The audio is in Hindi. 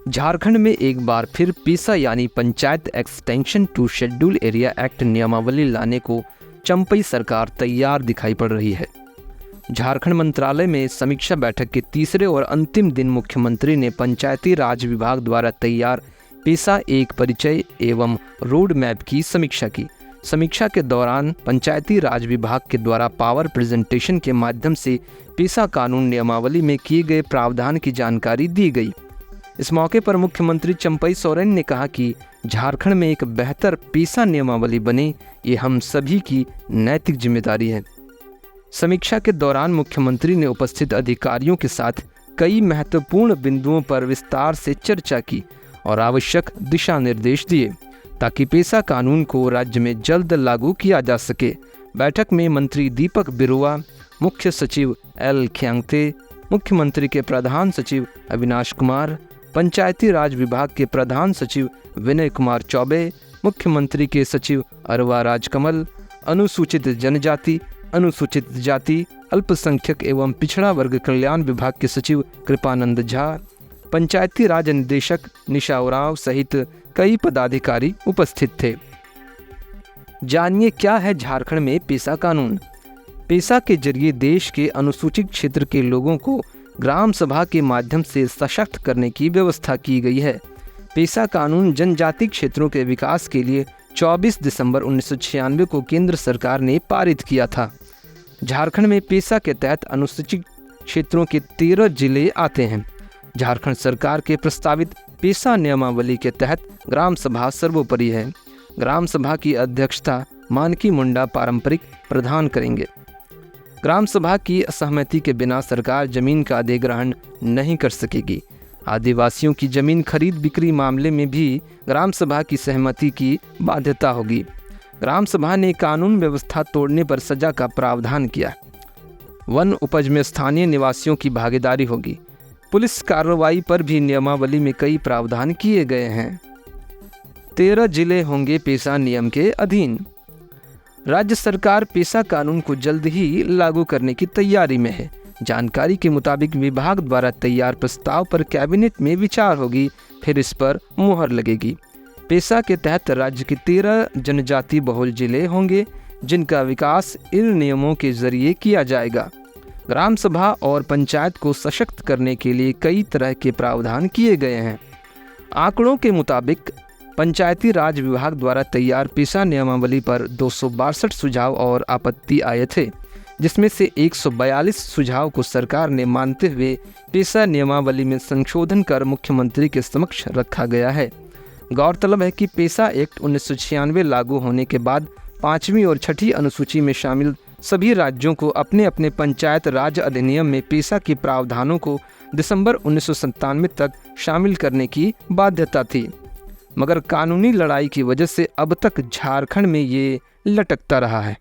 झारखंड में एक बार फिर पीसा यानी panchayat extension to schedule area act नियमावली लाने को चंपई सरकार तैयार दिखाई पड़ रही है। झारखंड मंत्रालय में समीक्षा बैठक के तीसरे और अंतिम दिन मुख्यमंत्री ने पंचायती राज विभाग द्वारा तैयार पीसा एक परिचय एवं रोड मैप की समीक्षा की। समीक्षा के दौरान पंचायती राज विभाग के द्वारा पावर प्रेजेंटेशन के माध्यम से पीसा कानून नियमावली में किए गए प्रावधान की जानकारी दी गई। इस मौके पर मुख्यमंत्री चंपई सोरेन ने कहा कि झारखंड में एक बेहतर पीसा नियमावली बने, ये हम सभी की नैतिक जिम्मेदारी है। समीक्षा के दौरान मुख्यमंत्री ने उपस्थित अधिकारियों के साथ कई महत्वपूर्ण बिंदुओं पर विस्तार से चर्चा की और आवश्यक दिशा निर्देश दिए ताकि पेशा कानून को राज्य में जल्द लागू किया जा सके। बैठक में मंत्री दीपक बिरुआ, मुख्य सचिव एल ख्यांगते, मुख्यमंत्री के प्रधान सचिव अविनाश कुमार, पंचायती राज विभाग के प्रधान सचिव विनय कुमार चौबे, मुख्यमंत्री के सचिव अरवा राजकमल, अनुसूचित जनजाति, अनुसूचित जाति, अल्पसंख्यक एवं पिछड़ा वर्ग कल्याण विभाग के सचिव कृपानंद झा, पंचायती राज निदेशक निशा उरांव सहित कई पदाधिकारी उपस्थित थे। जानिए क्या है झारखंड में पेशा कानून। पेशा के जरिए देश के अनुसूचित क्षेत्र के लोगों को ग्राम सभा के माध्यम से सशक्त करने की व्यवस्था की गई है। पेशा कानून जनजाति क्षेत्रों के विकास के लिए 24 दिसंबर 1996 को केंद्र सरकार ने पारित किया था। झारखंड में पेशा के तहत अनुसूचित क्षेत्रों के 13 जिले आते हैं। झारखंड सरकार के प्रस्तावित पेशा नियमावली के तहत ग्राम सभा सर्वोपरि है। ग्राम सभा की अध्यक्षता मानकी मुंडा पारंपरिक प्रधान करेंगे। ग्राम सभा की असहमति के बिना सरकार जमीन का अधिग्रहण नहीं कर सकेगी। आदिवासियों की जमीन खरीद बिक्री मामले में भी ग्राम सभा की सहमति की बाध्यता होगी। ग्राम सभा ने कानून व्यवस्था तोड़ने पर सजा का प्रावधान किया। वन उपज में स्थानीय निवासियों की भागीदारी होगी। पुलिस कार्रवाई पर भी नियमावली में कई प्रावधान किए गए हैं। 13 जिले होंगे पेशा नियम के अधीन। राज्य सरकार पेशा कानून को जल्द ही लागू करने की तैयारी में है। जानकारी के मुताबिक विभाग द्वारा तैयार प्रस्ताव पर कैबिनेट में विचार होगी, फिर इस पर मुहर लगेगी। पेशा के तहत राज्य के 13 जनजाति बहुल जिले होंगे, जिनका विकास इन नियमों के जरिए किया जाएगा। ग्राम सभा और पंचायत को सशक्त करने के लिए कई तरह के प्रावधान किए गए हैं। आंकड़ों के मुताबिक पंचायती राज विभाग द्वारा तैयार पेशा नियमावली पर 262 सुझाव और आपत्ति आए थे, जिसमें से 142 सुझाव को सरकार ने मानते हुए पेशा नियमावली में संशोधन कर मुख्यमंत्री के समक्ष रखा गया है। गौरतलब है कि पेशा एक्ट 1996 लागू होने के बाद 5वीं और 6ठी अनुसूची में शामिल सभी राज्यों को अपने अपने पंचायत राज अधिनियम में पेशा के प्रावधानों को दिसंबर 1997 तक शामिल करने की बाध्यता थी, मगर कानूनी लड़ाई की वजह से अब तक झारखंड में ये लटकता रहा है।